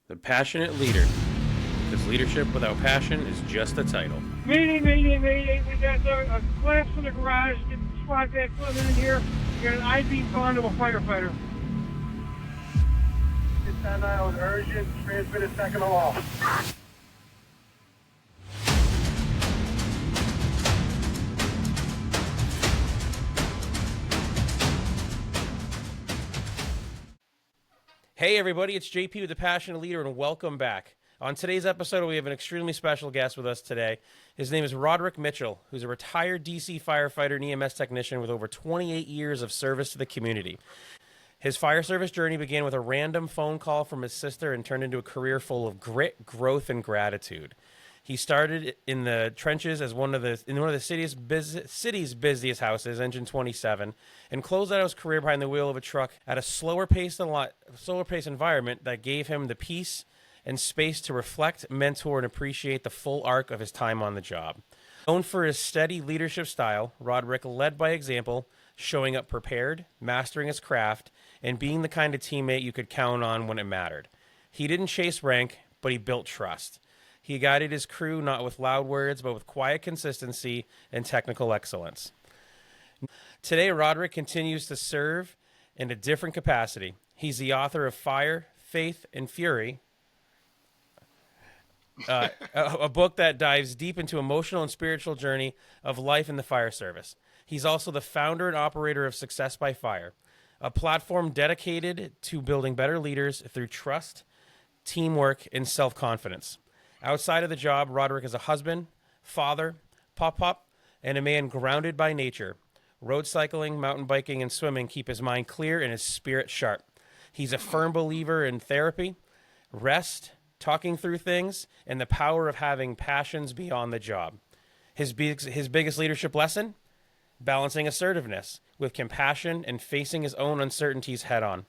The passionate leader. Because leadership without passion is just a title. Meeting. We got a collapse in the garage. Get the squad back living in here. We got an IV bond of a firefighter. It's on island urgent. Transmit a second aloft. Hey everybody, it's JP with The Passionate Leader, and welcome back. On today's episode, we have an extremely special guest with us today. His name is Roderick Mitchell, who's a retired DC firefighter and EMS technician with over 28 years of service to the community. His fire service journey began with a random phone call from his sister and turned into a career full of grit, growth, and gratitude. He started in the trenches as one of the city's busiest houses, Engine 27, and closed out his career behind the wheel of a truck at a slower pace environment that gave him the peace and space to reflect, mentor, and appreciate the full arc of his time on the job. Known for his steady leadership style, Roderick led by example, showing up prepared, mastering his craft, and being the kind of teammate you could count on when it mattered. He didn't chase rank, but he built trust. He guided his crew not with loud words, but with quiet consistency and technical excellence. Today, Roderick continues to serve in a different capacity. He's the author of Fire, Faith, and Fury, a book that dives deep into emotional and spiritual journey of life in the fire service. He's also the founder and operator of Success by Fire, a platform dedicated to building better leaders through trust, teamwork, and self-confidence. Outside of the job, Roderick is a husband, father, pop, and a man grounded by nature. Road cycling, mountain biking, and swimming keep his mind clear and his spirit sharp. He's a firm believer in therapy, rest, talking through things, and the power of having passions beyond the job. His biggest leadership lesson? Balancing assertiveness with compassion and facing his own uncertainties head on.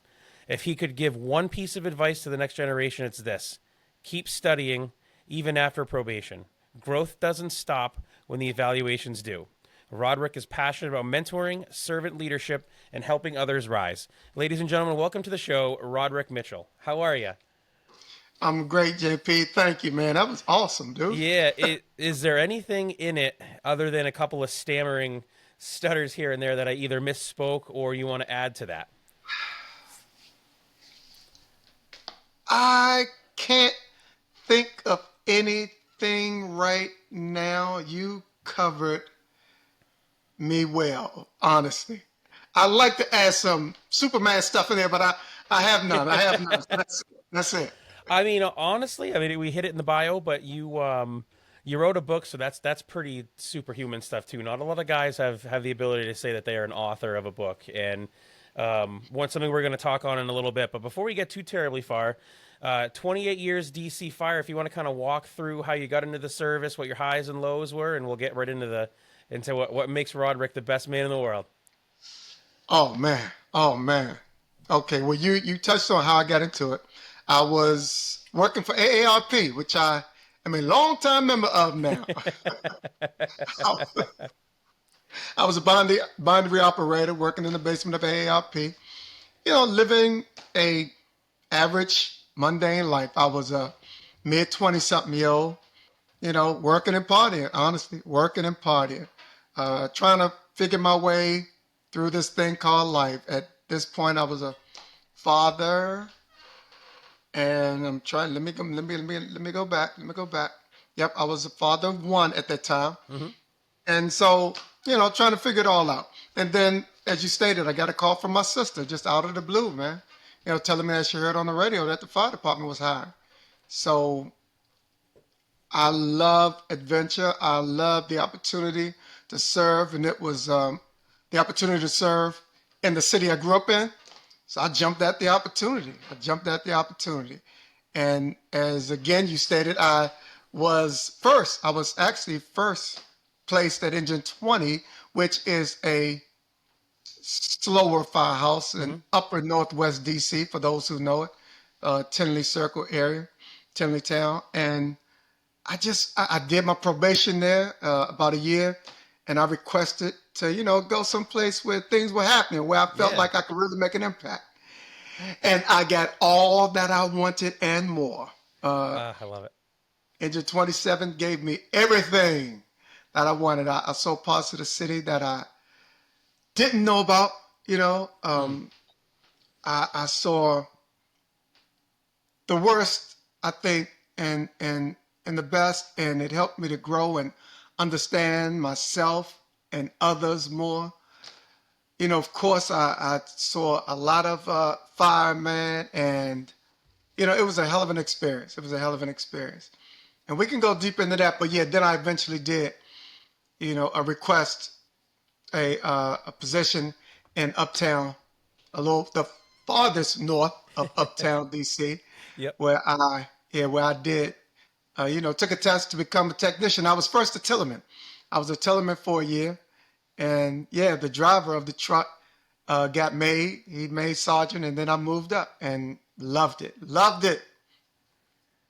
If he could give one piece of advice to the next generation, it's this: keep studying, even after probation. Growth doesn't stop when the evaluations do. Roderick is passionate about mentoring, servant leadership, and helping others rise. Ladies and gentlemen, welcome to the show, Roderick Mitchell. How are you? I'm great, JP. Thank you, man. That was awesome, dude. Yeah, is there anything in it other than a couple of stammering stutters here and there that I either misspoke or you want to add to that? I can't think of anything right now. You covered me well, honestly. I like to add some Superman stuff in there, but I have none. So that's it. I mean, honestly, we hit it in the bio, but you wrote a book, so that's pretty superhuman stuff too. Not a lot of guys have the ability to say that they are an author of a book, and something we're going to talk on in a little bit. But before we get too terribly far, 28 years DC Fire. If you want to kind of walk through how you got into the service, what your highs and lows were, and we'll get right into what makes Roderick the best man in the world. Oh man. Okay, well you touched on how I got into it. I was working for AARP, which I am a long-time member of now. I was a bindery operator working in the basement of AARP, living a average mundane life. I was a mid 20-something-year-old, working and partying, honestly, trying to figure my way through this thing called life. At this point, I was a father, and I'm trying. Let me go back. Yep, I was a father of one at that time, and so trying to figure it all out. And then, as you stated, I got a call from my sister just out of the blue, man. Telling me that she heard on the radio that the fire department was hiring. So I love adventure. I love the opportunity to serve, and it was the opportunity to serve in the city I grew up in. So I jumped at the opportunity. And as again you stated, I was first. I was actually first placed at Engine 20, which is a slower firehouse in upper northwest DC, for those who know it, Tinley Circle area, Tinley Town. And I did my probation there about a year, and I requested to, go someplace where things were happening, where I felt like I could really make an impact. And I got all that I wanted and more. I love it. Engine 27 gave me everything that I wanted. I saw parts of the city that I didn't know about. You know, Mm. I saw the worst, I think, and the best, and it helped me to grow and understand myself and others more. You know, of course, I saw a lot of firemen, and it was a hell of an experience. It was a hell of an experience, and we can go deep into that. But yeah, then I eventually did, a request a position in Uptown, a little the farthest north of Uptown DC, Yep. where I did, took a test to become a technician. I was first a Tillerman. I was a Tillerman for a year, and yeah, the driver of the truck got made. He made sergeant, and then I moved up and loved it. Loved it.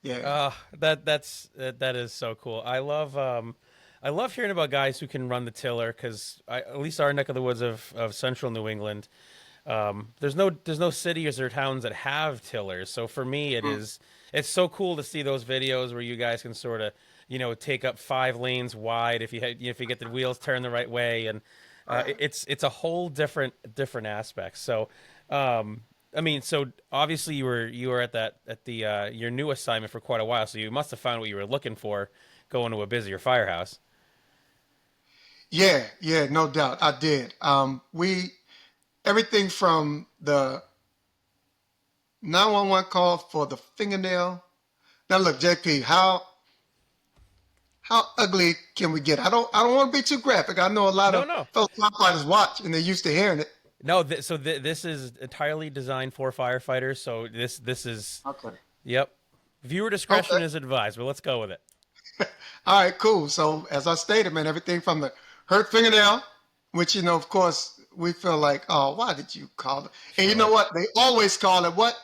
Yeah. That is so cool. I love hearing about guys who can run the tiller because at least our neck of the woods of central New England, there's no cities or towns that have tillers. So for me, Mm. it's so cool to see those videos where you guys can sort of take up 5 lanes wide if you get the wheels turned the right way, and Right. it's a whole different aspect. So. I mean, so obviously you were at the your new assignment for quite a while, so you must have found what you were looking for going to a busier firehouse. Yeah, yeah, no doubt. I did. We everything from the 911 call for the fingernail. Now look, JP, how ugly can we get? I don't want to be too graphic. I know a lot No, of no, fellow firefighters watch and they're used to hearing it. no. This is entirely designed for firefighters. So this is Okay. yep. Viewer Okay. discretion is advised, but let's go with it. All right, cool. So as I stated, man, everything from the hurt fingernail, which of course, we feel like, oh, why did you call it? And you know Sure. what? They always call it what?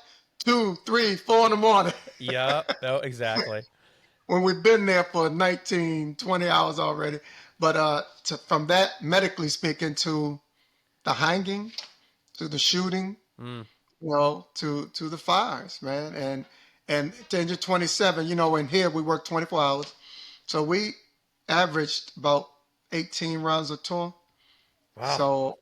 2, 3, 4 in the morning Yeah. No. Exactly. when we've been there for 19, 20 hours already. But from that, medically speaking, to the hanging, to the shooting, Mm. to the fires, man, and Danger 27. In here we work 24 hours, so we averaged about 18 rounds a tour. Wow. So,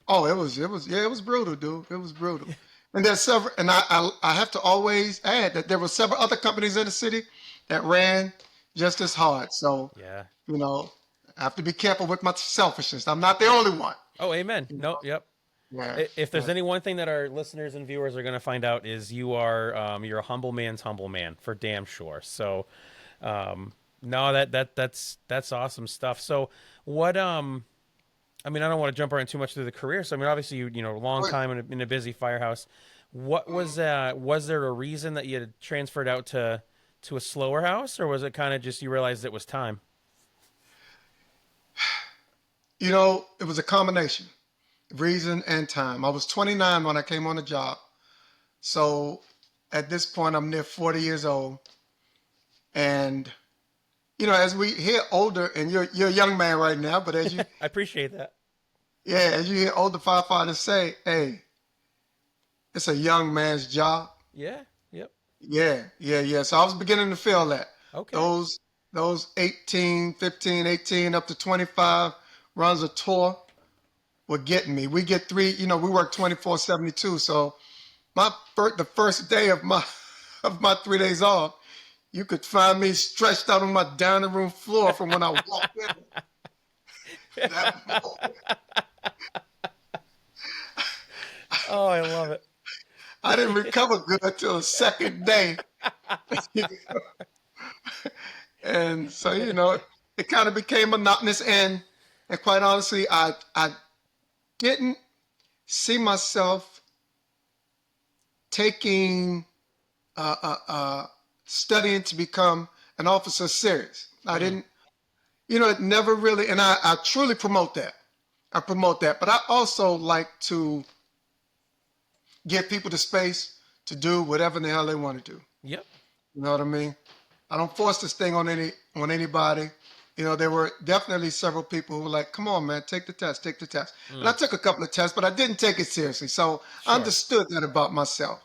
oh, it was brutal, dude. It was brutal. And there's several, and I have to always add that there were several other companies in the city that ran just as hard. So, Yeah. you know, I have to be careful with my selfishness. I'm not the only one. Oh, amen. No. Yep. Yeah. If there's Yeah. any one thing that our listeners and viewers are going to find out is you're a humble man's humble man for damn sure. So, no, that's awesome stuff. So, what I mean, I don't want to jump around too much through the career. So, I mean, obviously, a long time in a busy firehouse. What was there a reason that you had transferred out to a slower house, or was it kind of just you realized it was time? It was a combination, reason and time. I was 29 when I came on the job. So at this point, I'm near 40 years old. And, as we hear older, and you're a young man right now, but I appreciate that. as you hear older firefighters say, hey, it's a young man's job. Yeah. Yep. Yeah, yeah, yeah. So I was beginning to feel that. Okay. Those 18, 15, 18, up to 25 runs a tour were getting me. We get three, we work 24/72. So the first day of my of my 3 days off, you could find me stretched out on my dining room floor from when I walked in that moment. Oh, I love it. I didn't recover good until the second day. And so, it kind of became monotonous, and quite honestly, I didn't see myself taking studying to become an officer serious. I Mm, didn't, it never really, and I truly promote that. I promote that, but I also like to give people the space to do whatever the hell they want to do. yep. You know what I mean? I don't force this thing on anybody. There were definitely several people who were like, "Come on, man, take the test, take the test." And I Mm, took a couple of tests, but I didn't take it seriously. So I sure. understood that about myself.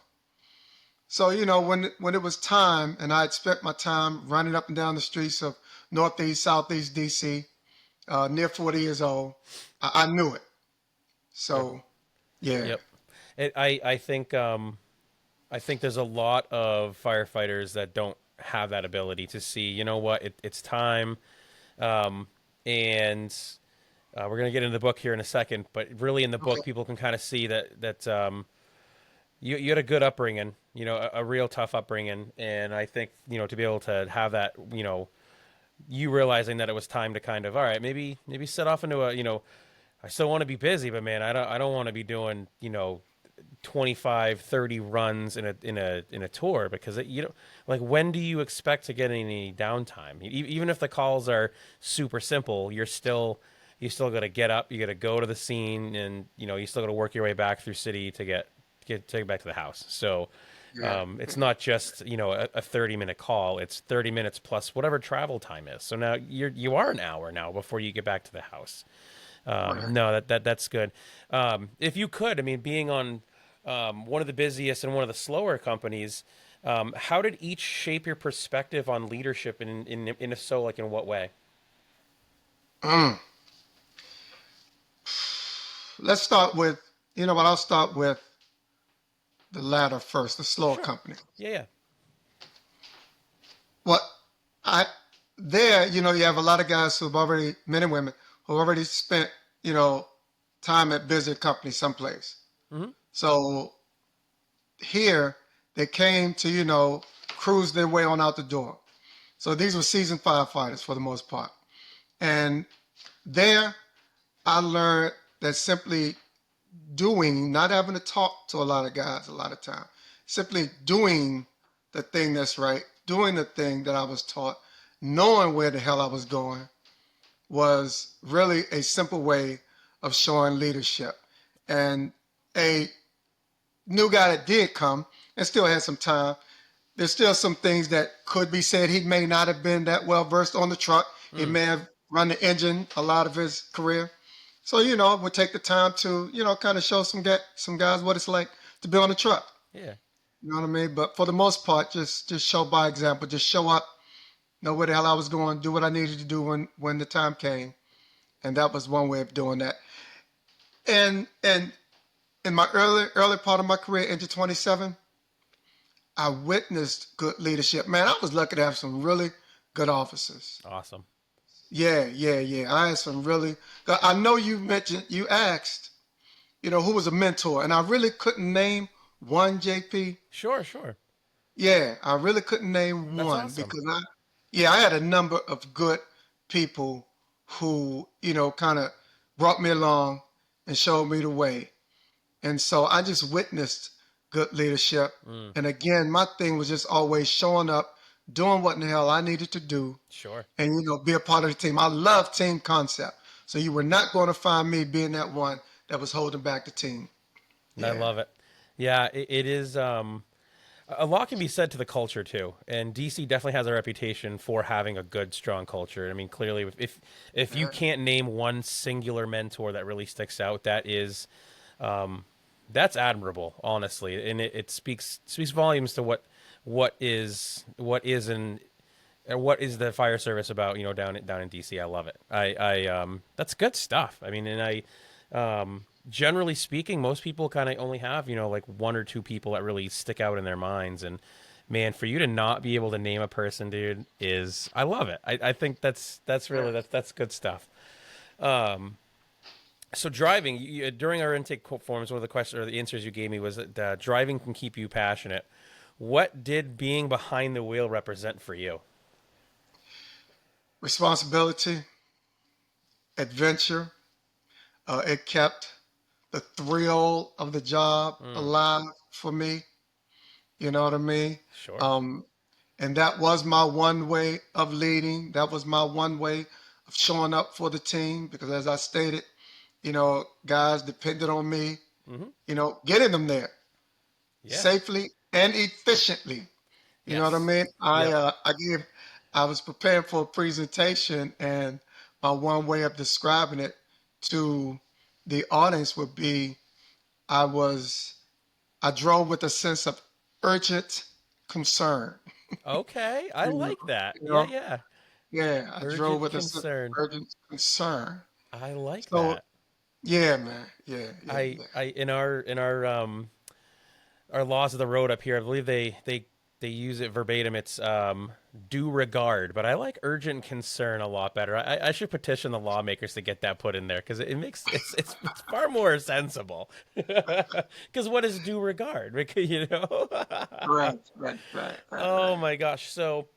So when it was time, and I had spent my time running up and down the streets of Northeast, Southeast DC, near 40 years old, I knew it. Yep. So yeah, Yep. I think there's a lot of firefighters that don't have that ability to see. You know what? It's time, um, and we're gonna get into the book here in a second. But really, in the okay, book, people can kind of see that you had a good upbringing. A real tough upbringing, and I think to be able to have that, you realizing that it was time to kind of all right, maybe set off into a I still want to be busy, but man, I don't want to be doing 25, 30 runs in a tour because like when do you expect to get any downtime? Even if the calls are super simple, you still got to get up, you got to go to the scene, and you still got to work your way back through city to get back to the house. So yeah, it's not just a 30-minute call; it's 30 minutes plus whatever travel time is. So now you are an hour now before you get back to the house. right. No, that's good. If you could, I mean, being on one of the busiest and one of the slower companies, how did each shape your perspective on leadership? In if so, like in what way? Mm. Let's start with, I'll start with the latter first, the slower Sure. company. Yeah, yeah. What I there, you have a lot of guys who've already, men and women, who've already spent, you know, time at busier companies someplace. Mm-hmm. So here they came to, cruise their way on out the door. So these were seasoned firefighters for the most part. And there I learned that simply doing, not having to talk to a lot of guys a lot of time, simply doing the thing that's right, doing the thing that I was taught, knowing where the hell I was going was really a simple way of showing leadership. And a new guy that did come and still had some time, there's still some things that could be said. He may not have been that well versed on the truck. He Mm, may have run the engine a lot of his career. So, we'll take the time to, kind of show some guys what it's like to be on a truck. yeah. You know what I mean? But for the most part, just show by example. Just show up, know where the hell I was going, do what I needed to do when the time came. And that was one way of doing that. And in my early part of my career, into 27, I witnessed good leadership. Man, I was lucky to have some really good officers. Awesome. Yeah, yeah, yeah. I had some really. I know you asked, who was a mentor, and I really couldn't name one, JP. Sure, sure. Yeah, I really couldn't name That's one awesome. because yeah, I had a number of good people who, kind of brought me along and showed me the way. And so I just witnessed good leadership. Mm, And again, my thing was just always showing up, doing what in the hell I needed to do, sure. and be a part of the team. I love team concept. So you were not going to find me being that one that was holding back the team. I Yeah. love it. Yeah, it is. A lot can be said to the culture too, and DC definitely has a reputation for having a good, strong culture. I mean, clearly, if you Yeah. can't name one singular mentor that really sticks out, that's admirable, honestly, and it speaks volumes to what is the fire service about, down in DC. I love it. That's good stuff. I mean, and generally speaking, most people kind of only have, like one or two people that really stick out in their minds. And man, for you to not be able to name a person, dude, I love it. I think that's Yeah. really, that's good stuff. So driving, during our intake forms, one of the questions or the answers you gave me was that driving can keep you passionate. What did being behind the wheel represent for you? Responsibility, adventure. It kept the thrill of the job Mm, alive for me. You know what I mean? sure. Um, and that was my one way of leading. That was my one way of showing up for the team because, as I stated, guys depended on me, Hmm. getting them there Yeah. safely and efficiently. You know what I Yes. mean? Yep. I gave I was preparing for a presentation, and my one way of describing it to the audience would be I was I drove with a sense of urgent concern. Okay, I You know, like that. you Yeah, know, yeah. yeah, I drove Urgent with a sense of concern. urgent concern. I like So that. yeah, man, yeah, yeah, I yeah. I in our laws of the road up here, I believe they use it verbatim. It's due regard, but I like urgent concern a lot better. I should petition the lawmakers to get that put in there because it makes it's far more sensible. Because what is due regard? Because, you know. Right, right, right, right, Oh right. my gosh! So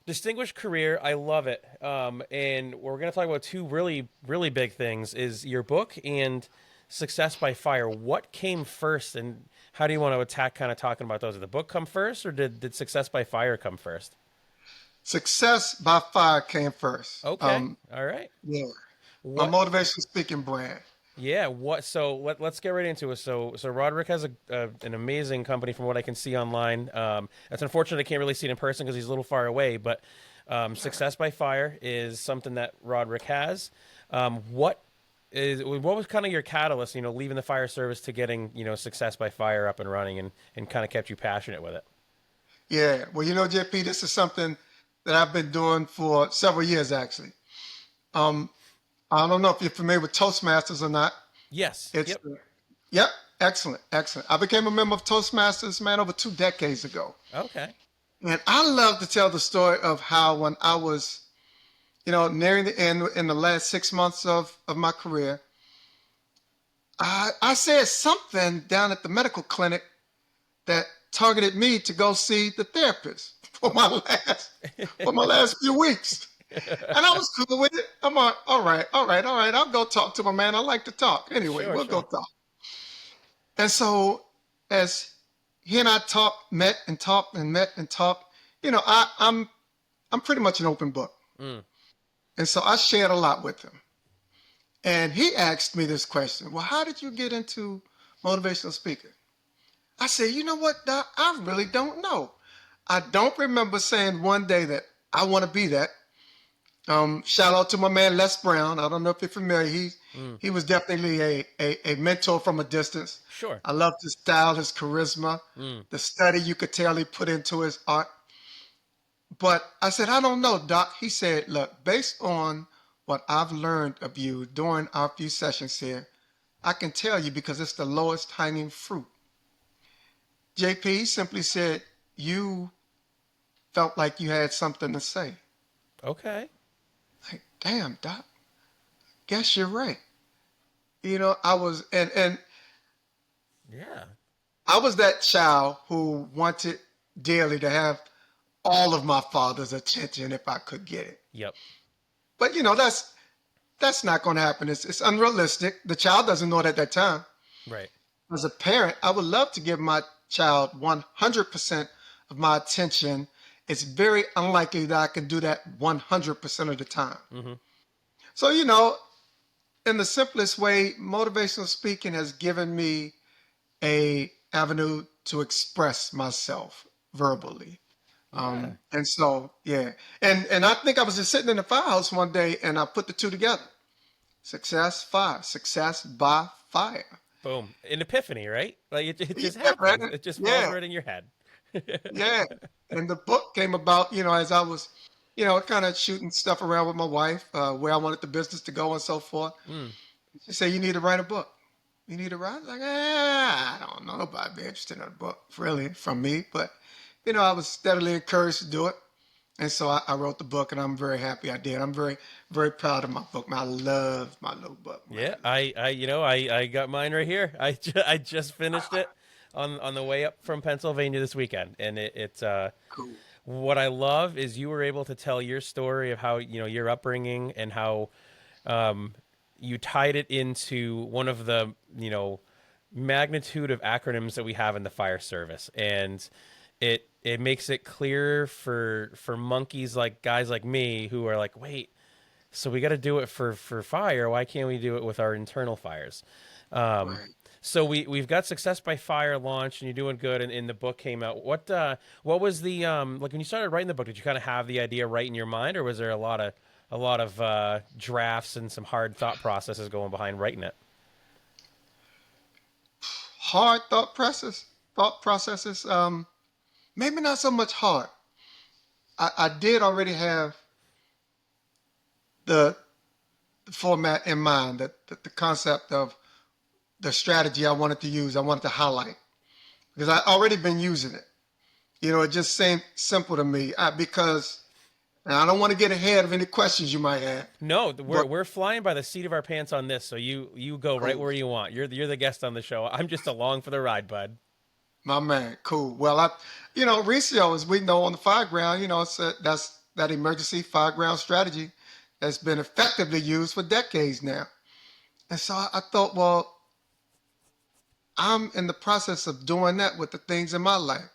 distinguished career, I love it. And we're going to talk about two really big things: is your book and success by fire. What came first, and how do you want to attack kind of talking about those? Did the book come first, or did success by fire come first? Success by fire came first. Okay, all right. Yeah, my What? motivation speaking brand. Yeah. What? So let's get right into it. So Roderick has an amazing company from what I can see online. It's unfortunate I can't really see it in person because he's a little far away. But success by fire is something that Roderick has. What was kind of your catalyst? You know, leaving the fire service to getting success by fire up and running, and kind of kept you passionate with it. Yeah, well, JP, this is something that I've been doing for several years actually. Um, I don't know if you're familiar with Toastmasters or not. Yes. It's Yep. Yep, excellent, excellent. I became a member of Toastmasters, man, over 2 decades ago. Okay. And I love to tell the story of how when I was, nearing the end in the last 6 months of my career, I said something down at the medical clinic that targeted me to go see the therapist for my last few weeks. And I was cool with it. I'm like, all right, all right, all right. I'll go talk to my man. I like to talk. Anyway, Sure. we'll go Sure. talk. And so as he and I talked, met and talked and met and talked, I'm pretty much an open book. Mm. And so I shared a lot with him. And he asked me this question. Well, how did you get into motivational speaking? I said, you know what, Doc? I really don't know. I don't remember saying one day that I want to be that. Shout out to my man Les Brown. I don't know if you're familiar. He Mm. he was definitely a mentor from a distance. Sure. I loved his style, his charisma, Mm. the study you could tell he put into his art. But I said, I don't know, Doc. He said, look, based on what I've learned of you during our few sessions here, I can tell you because it's the lowest hanging fruit. JP simply said, you felt like you had something to say. Okay. Like, damn, Doc, guess you're right. I was and Yeah. I was that child who wanted dearly to have all of my father's attention if I could get it. Yep. But that's not going to happen. It's unrealistic. The child doesn't know it at that time. Right. As a parent, I would love to give my child 100% of my attention. It's very unlikely that I can do that 100% of the time. Mm-hmm. So, in the simplest way, motivational speaking has given me a avenue to express myself verbally. Yeah. And so, yeah. And I think I was just sitting in the firehouse one day and I put the two together. Success by fire. Boom. An epiphany, right? Like it just Yeah, happens. man. It just falls Yeah, right in your head. yeah. And the book came about, as I was, kind of shooting stuff around with my wife, where I wanted the business to go and so forth. Mm. She said, you need to write a book. You need to write? Like, I don't know. Nobody be interested in a book, really, from me. But, I was steadily encouraged to do it. And so I wrote the book, and I'm very happy I did. I'm very, very proud of my book, man. I love my little book, Yeah, man. I got mine right here. I just finished it on the way up from Pennsylvania this weekend, and it's Cool. what I love is you were able to tell your story of how your upbringing and how you tied it into one of the magnitude of acronyms that we have in the fire service, and it makes it clear for monkeys like guys like me who are like, wait, so we got to do it for fire. Why can't we do it with our internal fires? Um, Right. So we've got Success by Fire launched, and you're doing good, and the book came out. What was the like when you started writing the book? Did you kind of have the idea right in your mind, or was there a lot of drafts and some hard thought processes going behind writing it? Hard thought processes. Maybe not so much hard. I did already have the, the format in mind, the concept of the strategy I wanted to use, I wanted to highlight because I already been using it. It just seemed simple to me because, and I don't want to get ahead of any questions you might have, No, we're but we're flying by the seat of our pants on this. So you go right cool, where you want. You're the guest on the show. I'm just along for the ride, bud. my man, cool. Well, Recio, as we know on the fire ground, that's that emergency fire ground strategy that's been effectively used for decades now. And so I thought, well, I'm in the process of doing that with the things in my life.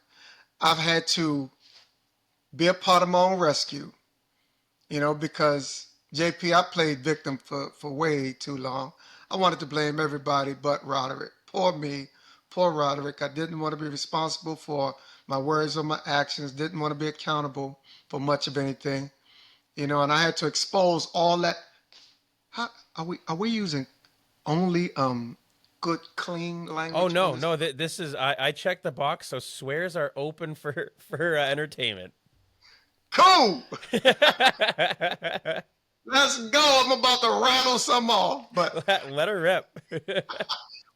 I've had to be a part of my own rescue, because JP, I played victim for way too long. I wanted to blame everybody but Roderick. Poor me, poor Roderick. I didn't want to be responsible for my words or my actions, didn't want to be accountable for much of anything, and I had to expose all that. How are we using only good clean Oh language on no, this? no. This is I checked the box, so swears are open for entertainment. Cool. Let's go. I'm about to rattle some off, but Let her rip.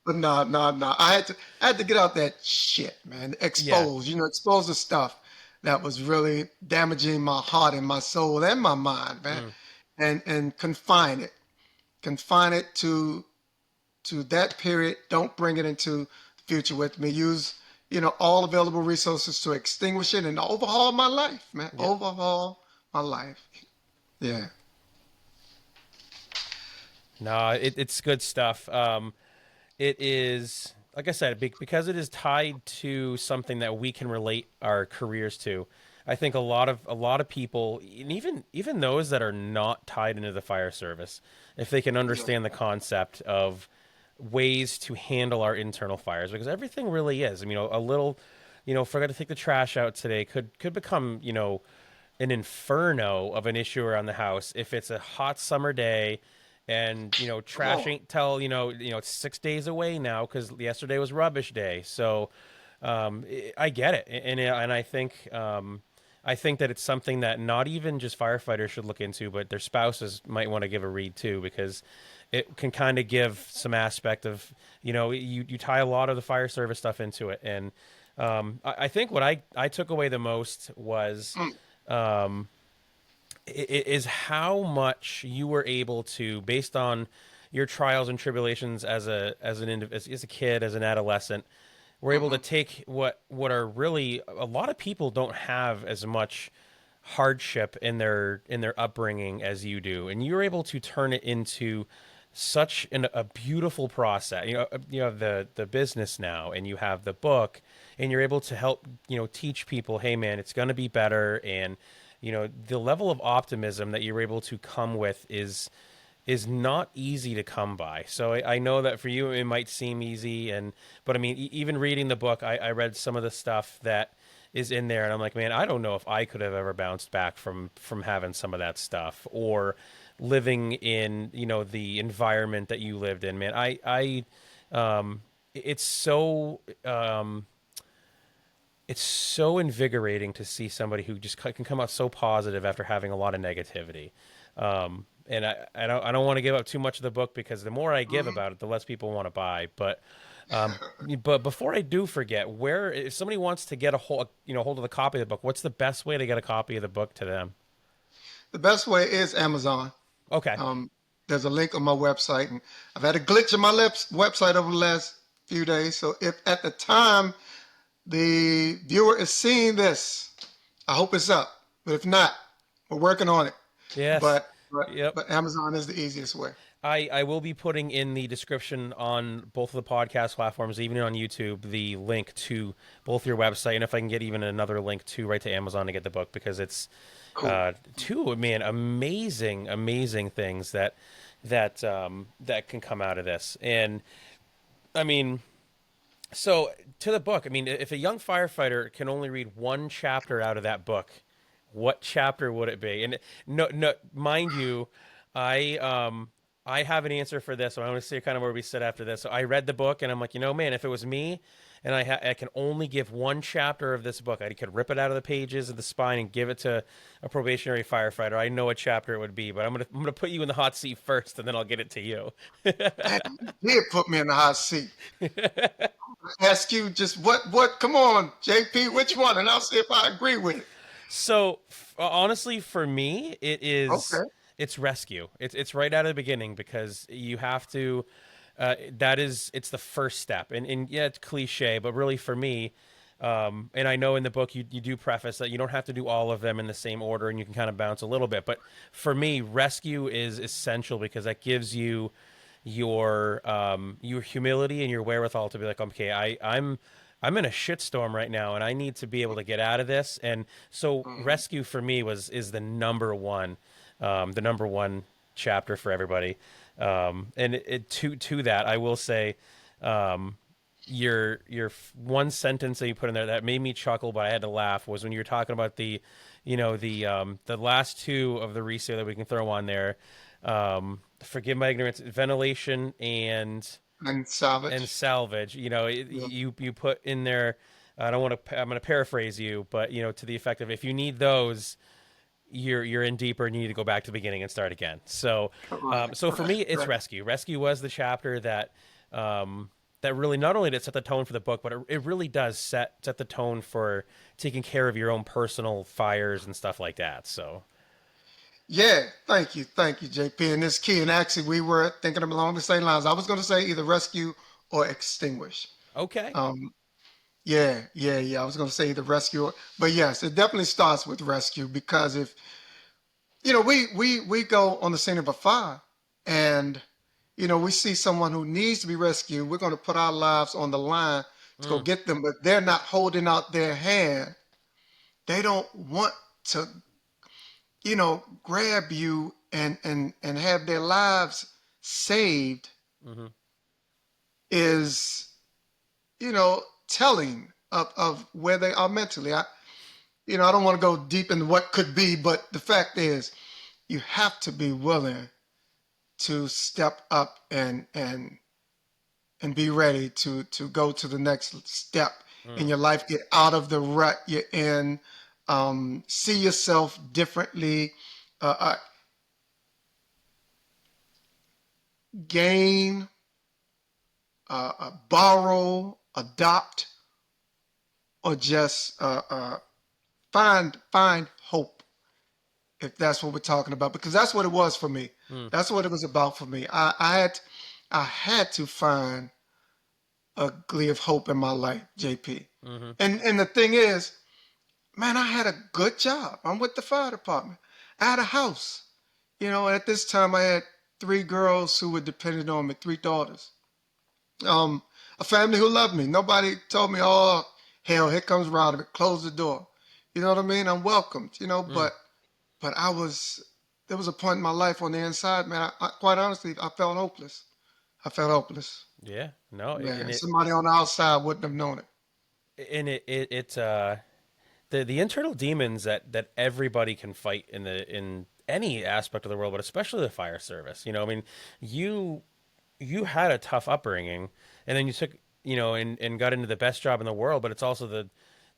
no, no, no. I had to get out that shit, man. Yeah, Expose the stuff that was really damaging my heart and my soul and my mind, man, mm, and confine it to that period. Don't bring it into the future with me. Use all available resources to extinguish it and overhaul my life, man. yeah. Overhaul my life. Yeah. No, it's good stuff. It is like I said, because it is tied to something that we can relate our careers to. I think a lot of people, and even those that are not tied into the fire service, if they can Yeah. understand the concept of ways to handle our internal fires, because everything really is. I mean, a little, forgot to take the trash out today could become, an inferno of an issue around the house if it's a hot summer day and Come trash on. ain't till it's 6 days away now because yesterday was rubbish day. So I get it, and I think that it's something that not even just firefighters should look into, but their spouses might want to give a read too, because it can kind of give some aspect of, you tie a lot of the fire service stuff into it. And I think what I took away the most was Mm. is how much you were able to, based on your trials and tribulations as a kid, as an adolescent, were able to Mhm. take what are really a lot of people don't have as much hardship in their upbringing as you do, and you're able to turn it into such a beautiful process. You have the business now, and you have the book, and you're able to help teach people, hey man, it's going to be better. And the level of optimism that you're able to come with is not easy to come by. So I know that for you it might seem easy, but I mean, even reading the book, I read some of the stuff that is in there, and I'm like, man, I don't know if I could have ever bounced back from having some of that stuff, or living in the environment that you lived in. Man, it's so invigorating to see somebody who just can come out so positive after having a lot of negativity. And I don't want to give up too much of the book, because the more I give Mhm. about it, the less people want to buy. But before I do forget, where if somebody wants to get hold of the copy of the book, what's the best way to get a copy of the book to them? The best way is Amazon. Okay. Um, there's a link on my website, and I've had a glitch on my website over the last few days. So if at the time the viewer is seeing this, I hope it's up. But if not, we're working on it. Yes. But but Yep. but Amazon is the easiest way. I will be putting in the description on both of the podcast platforms, even on YouTube, the link to both your website, and if I can get even another link to right to Amazon to get the book, because it's Cool. two, man, amazing things that can come out of this. And I mean, so to the book, I mean, if a young firefighter can only read one chapter out of that book, what chapter would it be? And no, no, mind you, I um I have an answer for this. So I want to see kind of where we sit after this. So I read the book and I'm like, man, if it was me, and I can only give one chapter of this book, I could rip it out of the pages of the spine and give it to a probationary firefighter. I know what chapter it would be, but I'm gonna put you in the hot seat first, and then I'll get it to you. And you did put me in the hot seat. Ask you just what? Come on, JP, which one? And I'll see if I agree with it. So honestly, for me, Okay. it's rescue. It's right out of the beginning because you have to. It's the first step, and yeah, it's cliche, but really for me, and I know in the book you do preface that you don't have to do all of them in the same order, and you can kind of bounce a little bit. But for me, rescue is essential because that gives you your humility and your wherewithal to be like, okay, I'm in a shitstorm right now, and I need to be able to get out of this. And so, Mhm. rescue for me is the number one chapter for everybody. And to that, I will say, um, one sentence that you put in there that made me chuckle, but I had to laugh was when you were talking about the last two of the resale that we can throw on there. Forgive my ignorance, ventilation And and salvage. salvage. Yeah. You put in there. I don't want to. I'm going to paraphrase you, but to the effect of if you need those, you're in deeper and you need to go back to the beginning and start again. So, Right. so for Right. me, it's Right. rescue. Rescue was the chapter that really not only did it set the tone for the book, but it really does set the tone for taking care of your own personal fires and stuff like that. So, Yeah. Thank you, JP. And this key. And actually, we were thinking along the same lines. I was going to say either rescue or extinguish. okay. Um, yeah. I was going to say either rescue, but yes, it definitely starts with rescue because if we go on the scene of a fire, and we see someone who needs to be rescued. We're going to put our lives on the line to go Mm, get them, but they're not holding out their hand. They don't want to, grab you and have their lives saved mm-hmm. is, telling of where they are mentally. I don't want to go deep into what could be, but the fact is, you have to be willing to step up and be ready to go to the next step in Mm, your life, get out of the rut you're in, see yourself differently, uh, gain, borrow, adopt, or just find hope, if that's what we're talking about, because that's what it was for me. mm, That's what it was about for me. I had to find a glee of hope in my life, JP. mm-hmm. And the thing is, man, I had a good job. I'm with the fire department. I had a house. At this time I had three girls who were dependent on me, three daughters. Um, a family who loved me. Nobody told me, oh, hell, here comes Roderick, close the door. You know what I mean? I'm welcomed, Mm, but there was a point in my life on the inside, man, quite honestly, I felt hopeless. I felt hopeless. yeah. No. Man, somebody on the outside wouldn't have known it. And the internal demons that everybody can fight in any aspect of the world, but especially the fire service. I mean, you you had a tough upbringing, and then you took and got into the best job in the world, but it's also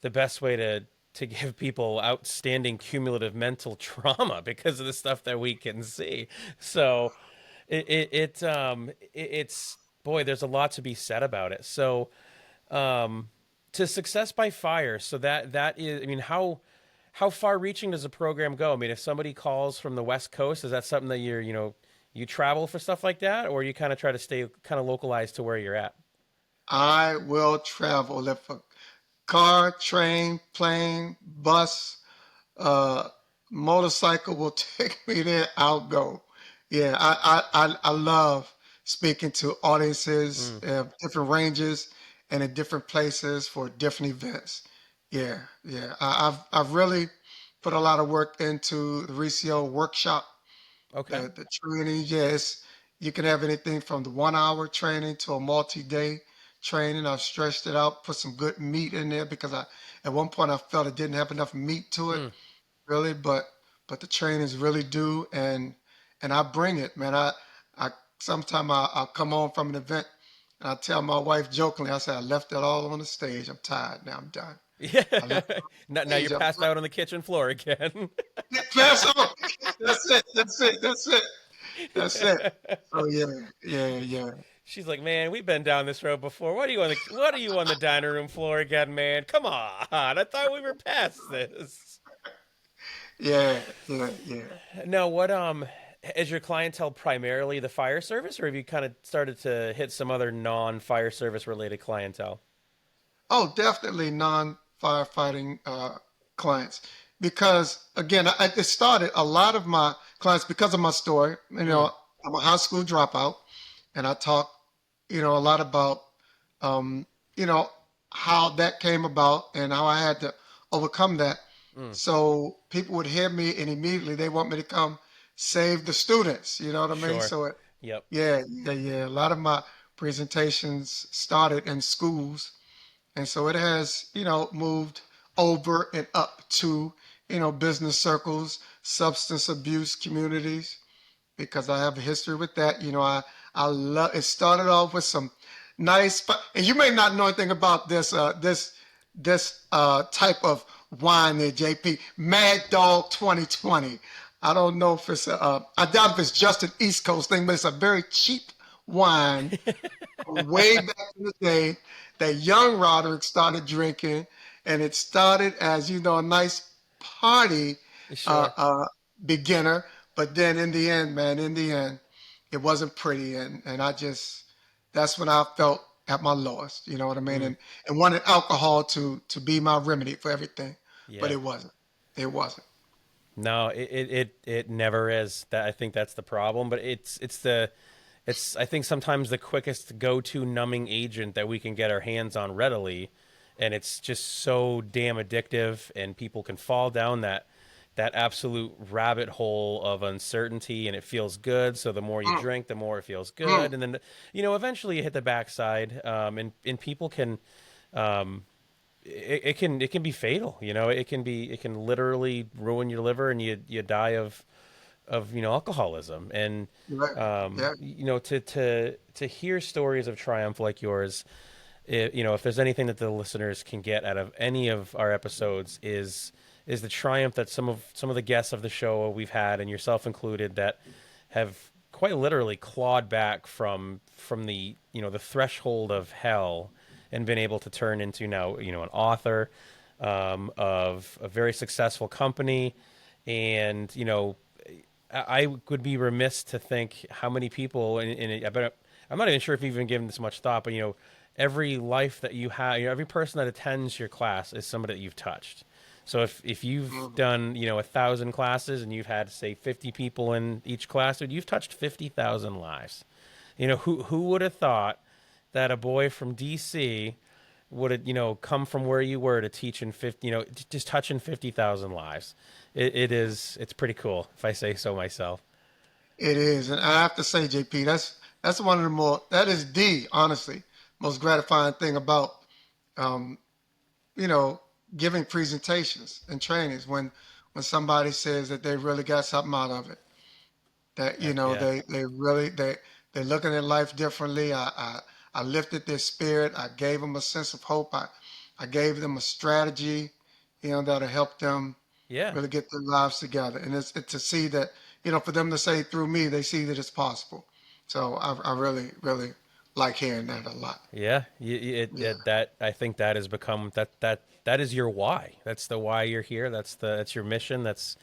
the best way to give people outstanding cumulative mental trauma because of the stuff that we can see. So it's boy, there's a lot to be said about it. So to success by fire. So that is, I mean, how far reaching does the program go? I mean, if somebody calls from the West Coast, is that something that you travel for stuff like that, or you kind of try to stay kind of localized to where you're at? I will travel. If a car, train, plane, bus, uh, motorcycle will take me there, I'll go. Yeah, I love speaking to audiences Mm, of different ranges and in different places for different events. Yeah. I've really put a lot of work into the Recio workshop, okay. the training. Yes, You can have anything from the 1 hour training to a multi-day training. I've stretched it out, put some good meat in there because at one point I felt it didn't have enough meat to it, Mm. really, but the trainings really do, and I bring it, man. I Sometime I'll come home from an event and I tell my wife jokingly, I say I left it all on the stage. I'm tired now. I'm done. Yeah. I left it on Now the you're stage. I'm passed out on the kitchen floor again. done. Pass on. That's it. That's it. That's it. That's it. So yeah, yeah, yeah. She's like, man, we've been down this road before. What are you on the dining room floor again, man? Come on. I thought we were past this. Yeah, yeah, yeah. No, what is your clientele primarily the fire service, or have you kind of started to hit some other non-fire service related clientele? Oh, definitely non-firefighting clients. Because again, it started a lot of my clients because of my story. Mm, I'm a high school dropout, and I talk, a lot about, um, you know, how that came about and how I had to overcome that. mm, So people would hear me, and immediately they want me to come save the students. You know what I mean? sure. So Yep. yeah, yeah, yeah. A lot of my presentations started in schools, and so it has, moved over and up to, business circles, substance abuse communities, because I have a history with that. I love it. Started off with some nice, and you may not know anything about this type of wine there, JP. Mad Dog 2020. I don't know if I doubt if it's just an East Coast thing, but it's a very cheap wine way back in the day that young Roderick started drinking, and it started as a nice party uh, Sure. uh, beginner, but then in the end, man, in the end, it wasn't pretty, and that's when I felt at my lowest. You know what I mean? Mm, And wanted alcohol to be my remedy for everything, but yeah. it wasn't. It wasn't. No, it never is. That I think that's the problem. But it's I think sometimes the quickest go-to numbing agent that we can get our hands on readily, and it's just so damn addictive, and people can fall down that absolute rabbit hole of uncertainty, and it feels good. So the more you Mm, drink, the more it feels mm. good, and then eventually you hit the backside, and people can it can be fatal. It can literally ruin your liver, and you die of alcoholism. And Right. Yeah. to hear stories of triumph like yours, if there's anything that the listeners can get out of any of our episodes, is the triumph that some of the guests of the show we've had, and yourself included, that have quite literally clawed back from the threshold of hell, and been able to turn into now an author, of a very successful company. And I would be remiss to think how many people, I bet I'm not even sure if you've even given this much thought, but every life that you have, every person that attends your class is somebody that you've touched. So if you've Mhm. done 1,000 classes, and you've had, say, 50 people in each class, dude, you've touched 50,000 lives. Who would have thought that a boy from DC would have come from where you were to teach in 50, just touching 50,000 lives. It's pretty cool, if I say so myself. It is, and I have to say, JP, that's one of the that is the honestly most gratifying thing about um, you know giving presentations and trainings when somebody says that they really got something out of it. That Heck yeah. they really they're looking at life differently. I lifted their spirit. I gave them a sense of hope. I gave them a strategy, that'll help them Yeah. really get their lives together. And it's to see that, for them to say through me, they see that it's possible. So I really, really like hearing that a lot. Yeah. Yeah. That I think that has become that is your why. That's the why you're here. That's your mission. That's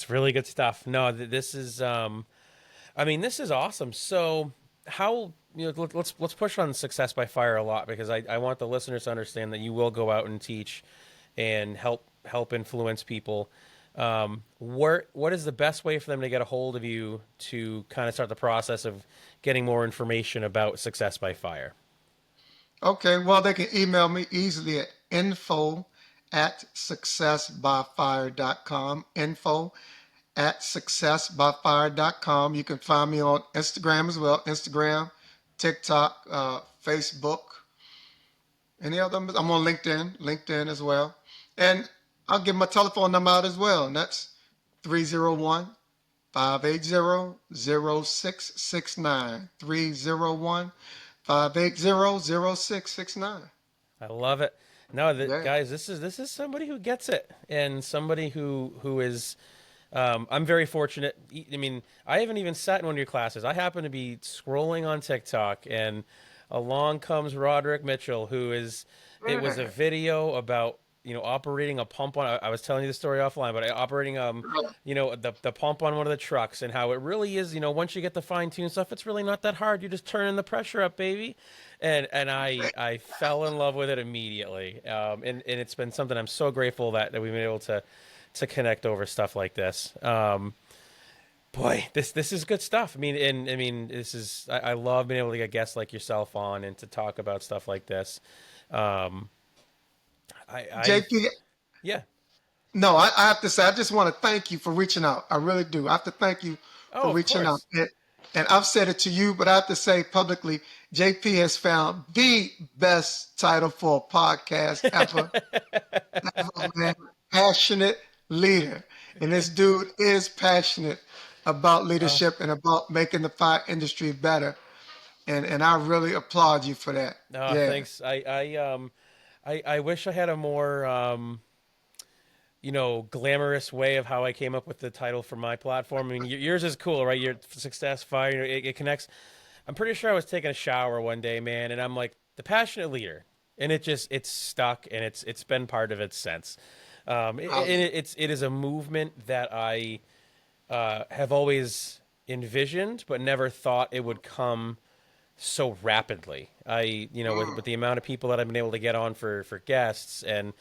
really good stuff. No, this is I mean, this is awesome. So, how let's push on success by fire a lot, because I want the listeners to understand that you will go out and teach and help influence people. What is the best way for them to get a hold of you to kind of start the process of getting more information about success by fire? Okay. Well, they can email me easily at info@successbyfire.com. Info at successbyfire.com. You can find me on Instagram as well. Instagram, TikTok, Facebook. Any other? I'm on LinkedIn as well. And I'll give my telephone number out as well. And that's 301 580 0669. 301 580 0669. I love it. No, Yeah. guys, this is somebody who gets it, and somebody who is. I'm very fortunate. I mean, I haven't even sat in one of your classes. I happen to be scrolling on TikTok, and along comes Roderick Mitchell, who is. It was a video about operating a pump on. I was telling you the story offline, but operating the pump on one of the trucks, and how it really is. Once you get the fine tuned stuff, it's really not that hard. You're just turning the pressure up, baby. And I fell in love with it immediately. And it's been something I'm so grateful that we've been able to connect over stuff like this. Boy, this is good stuff. This is I love being able to get guests like yourself on and to talk about stuff like this. Um, I JP, yeah. no, I have to say, I just want to thank you for reaching out. I really do. I have to thank you for Oh, of reaching out. course. And I've said it to you, but I have to say publicly, JP has found the best title for a podcast ever. Ever, man. Passionate leader. And this dude is passionate about Oh, leadership and about making the fire industry better. And I really applaud you for that. no, Yeah. thanks. I wish I had a more glamorous way of how I came up with the title for my platform. I mean, yours is cool, right? Your Success Fire, it connects. I'm pretty sure I was taking a shower one day, man, and I'm like the passionate leader, and it's stuck, and it's been part of it since. It is a movement that I have always envisioned, but never thought it would come so rapidly. With the amount of people that I've been able to get on for guests, and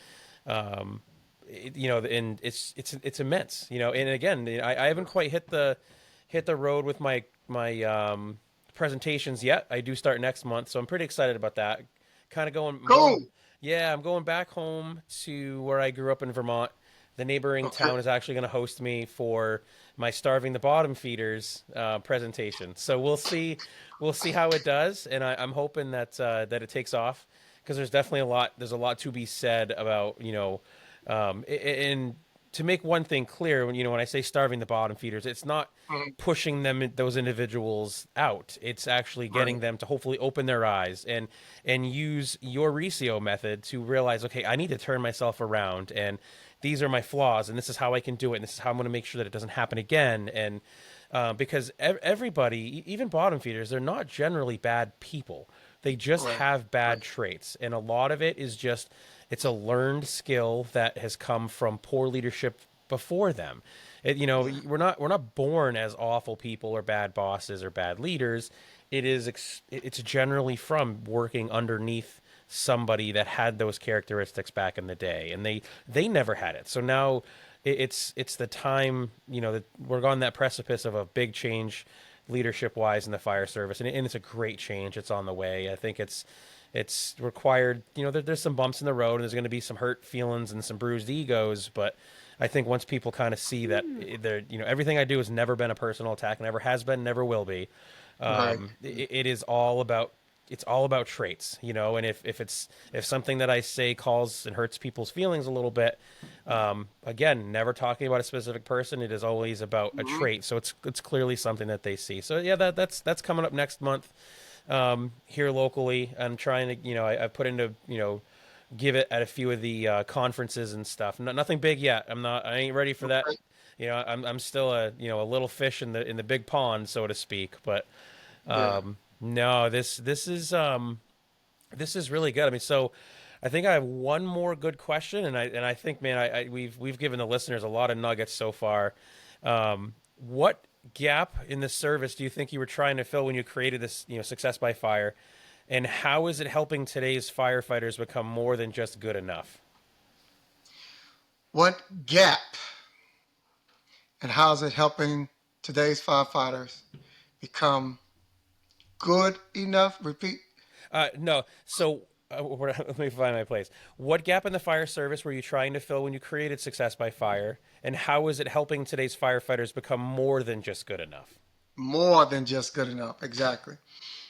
and it's immense. And again, I haven't quite hit the road with my presentations yet. I do start next month, so I'm pretty excited about that. Kind of Cool. yeah, I'm going back home to where I grew up in Vermont. The neighboring Okay. town is actually going to host me for my Starving the Bottom Feeders presentation. So we'll see how it does, and I'm hoping that it takes off, because there's a lot to be said about and to make one thing clear, when I say starving the bottom feeders, it's not Mhm. pushing those individuals out. It's actually getting Right. them to hopefully open their eyes and use your Recio method to realize, okay, I need to turn myself around, and these are my flaws, and this is how I can do it, and this is how I'm going to make sure that it doesn't happen again. And because everybody, even bottom feeders, they're not generally bad people. They just Right. have bad Right. traits, and a lot of it is just it's a learned skill that has come from poor leadership before them. We're not born as awful people or bad bosses or bad leaders. It's generally from working underneath somebody that had those characteristics back in the day, and they never had it. So now it's the time, that we're on that precipice of a big change leadership wise in the fire service, and it's a great change. It's on the way. I think it's required. There's some bumps in the road, and there's going to be some hurt feelings and some bruised egos. But I think once people kind of see that, everything I do has never been a personal attack, never has been, never will be. Right. It is all about. It's all about traits, and if something that I say calls and hurts people's feelings a little bit, again, never talking about a specific person. It is always about a Mhm. trait. So it's clearly something that they see. So yeah, that's coming up next month, here locally. I'm trying to, I put into, give it at a few of the conferences and stuff. Nothing big yet. I ain't ready for that. Okay. I'm still a little fish in the big pond, so to speak. But Yeah. no, this is really good. I mean, so I think I have one more good question, and I think, man, we've given the listeners a lot of nuggets so far. What gap in the service do you think you were trying to fill when you created this, Success by Fire, and how is it helping today's firefighters become more than just good enough? What gap and how is it helping today's firefighters become good enough? Repeat. No, so let me find my place. What gap in the fire service were you trying to fill when you created Success by Fire, and how is it helping today's firefighters become more than just good enough? More than just good enough. Exactly.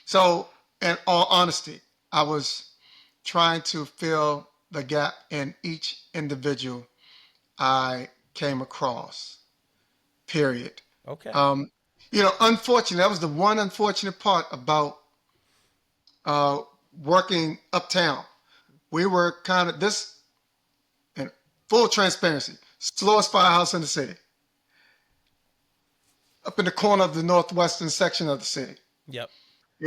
So, in all honesty, I was trying to fill the gap in each individual I came across, period. Okay. Um, unfortunately, that was the one unfortunate part about uh, working uptown. We were kind of this, in full transparency, slowest firehouse in the city, up in the corner of the northwestern section of the city. Yep.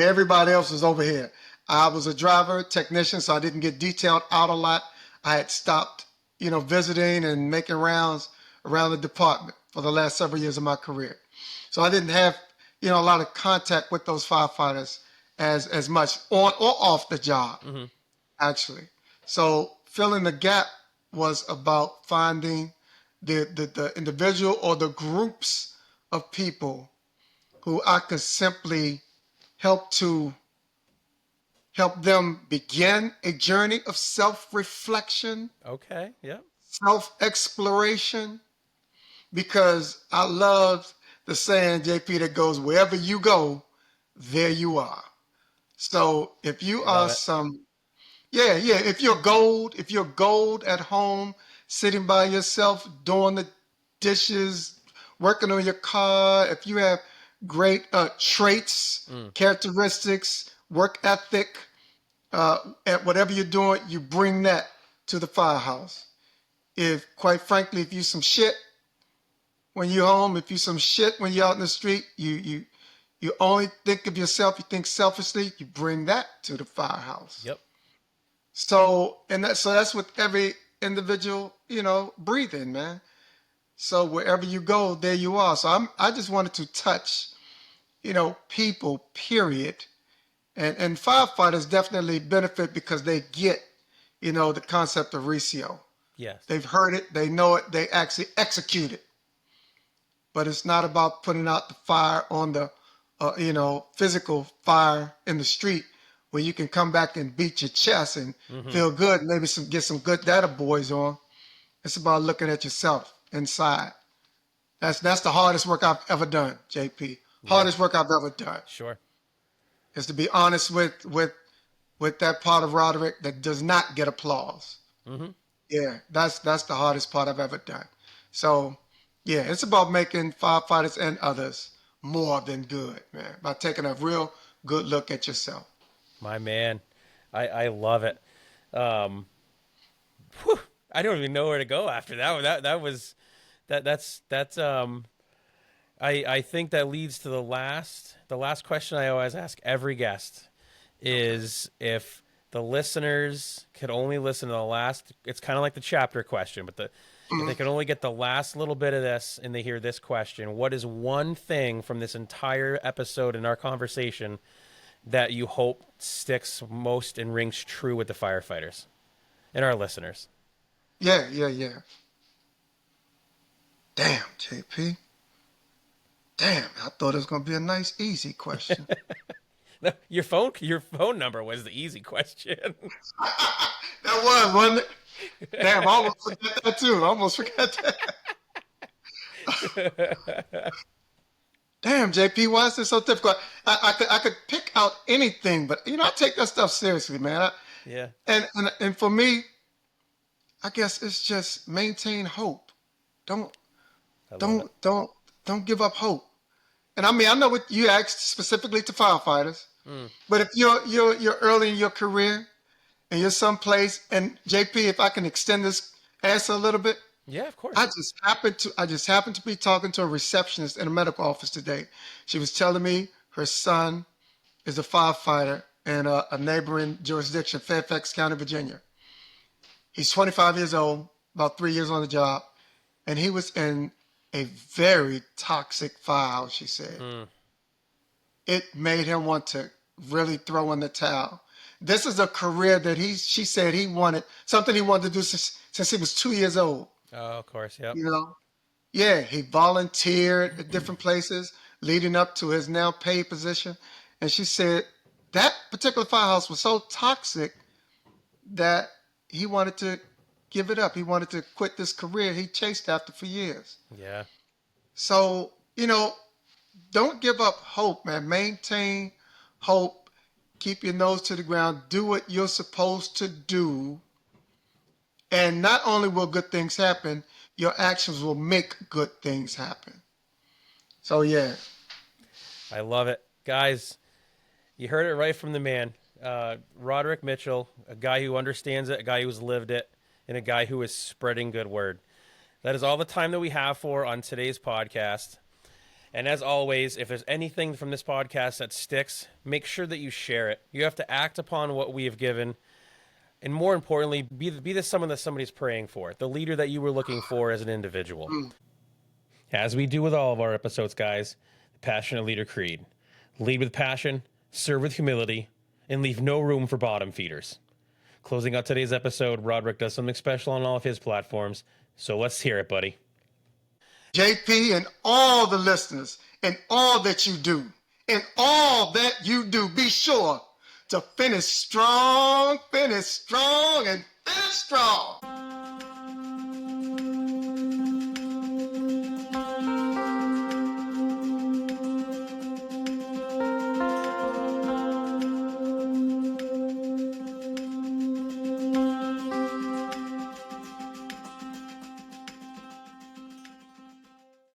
Everybody else was over here. I was a driver, technician, so I didn't get detailed out a lot. I had stopped, visiting and making rounds around the department for the last several years of my career. So I didn't have, a lot of contact with those firefighters as much on or off the job, Hmm. actually. So filling the gap was about finding the individual or the groups of people who I could simply help to help them begin a journey of self-reflection, Okay. Yep. self-exploration, because I love the saying, JP, that goes, wherever you go, there you are. So if you Love are it. if you're gold at home, sitting by yourself, doing the dishes, working on your car, if you have great traits, Mm. characteristics, work ethic, at whatever you're doing, you bring that to the firehouse. If, quite frankly, if you some shit when you're home, if you some shit when you're out in the street, you only think of yourself, you think selfishly, you bring that to the firehouse. Yep. So that's with every individual, breathing, man. So wherever you go, there you are. So I just wanted to touch, people, period. And firefighters definitely benefit because they get, the concept of recio. Yes. They've heard it, they know it, they actually execute it. But it's not about putting out the fire on the, physical fire in the street where you can come back and beat your chest and Hmm. feel good, maybe get some good data boys on. It's about looking at yourself inside. That's the hardest work I've ever done, JP. Yeah. Hardest work I've ever done Sure. is to be honest with that part of Roderick that does not get applause. Hmm. Yeah, that's the hardest part I've ever done. So, yeah, it's about making firefighters and others more than good, man. By taking a real good look at yourself. My man, I love it. Um, whew, I don't even know where to go after that one. That was that's I think that leads to the last question I always ask every guest Okay. is if the listeners could only listen to the last. It's kind of like the chapter question, but if they Mhm. could only get the last little bit of this and they hear this question, what is one thing from this entire episode in our conversation that you hope sticks most and rings true with the firefighters and our listeners? Yeah, yeah, yeah. Damn, JP. Damn, I thought it was gonna be a nice, easy question. No, your phone number was the easy question. That was, wasn't it? Damn, I almost forgot that too. I almost forgot that. Damn, JP, why is this so difficult? I could pick out anything, but I take that stuff seriously, man. Yeah, And for me, I guess it's just maintain hope. Don't I love it. don't give up hope. And I mean, I know what you asked specifically to firefighters, Mm. but if you're early in your career and you're someplace, and JP, if I can extend this answer a little bit, Yeah, of I course. just happened to be talking to a receptionist in a medical office today. She was telling me her son is a firefighter in a neighboring jurisdiction, Fairfax County, Virginia. He's 25 years old, about 3 years on the job, and he was in a very toxic firehouse, she said. Mm. It made him want to really throw in the towel. This is a career that she said he wanted, something he wanted to do since he was 2 years old, Oh, of course. Yep. you know? Yeah, he volunteered at different places leading up to his now paid position. And she said that particular firehouse was so toxic that he wanted to give it up. He wanted to quit this career he chased after for years. Yeah. So, don't give up hope, man. Maintain hope. Keep your nose to the ground. Do what you're supposed to do. And not only will good things happen, your actions will make good things happen. So, yeah. I love it. Guys, you heard it right from the man. Roderick Mitchell, a guy who understands it, a guy who's lived it, and a guy who is spreading good word. That is all the time that we have for on today's podcast. And as always, if there's anything from this podcast that sticks, make sure that you share it. You have to act upon what we have given. And more importantly, be the someone that somebody's praying for, the leader that you were looking for as an individual. As we do with all of our episodes, guys, the Passionate Leader Creed. Lead with passion, serve with humility, and leave no room for bottom feeders. Closing out today's episode, Roderick does something special on all of his platforms, so let's hear it, buddy. JP and all the listeners and all that you do, be sure to finish strong, and finish strong.